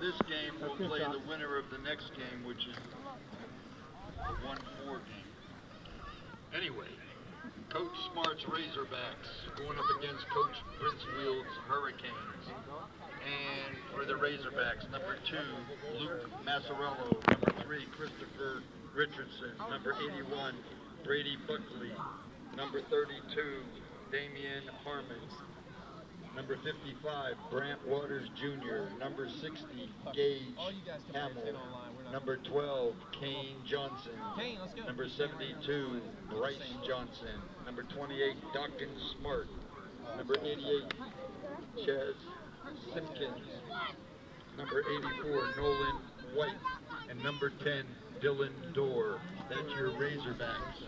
this game will play the winner of the next game, which is the 1-4 game. Anyway, Coach Smart's Razorbacks going up against Coach Brinsfield's Hurricanes. And for the Razorbacks, number 2, Luke Massarello. Number 3, Christopher Richardson. Number 81, Brady Buckley. Number 32, Damian Harmon. Number 55, Brant Waters Jr. Number 60, Gage Hamill. Number 12, Kane Johnson. Number 72, Bryce Johnson. Number 28, Dawkins Smart. Number 88, Chaz Simpkins. Number 84, Nolan White. And number 10, Dylan Dorr. That's your Razorbacks.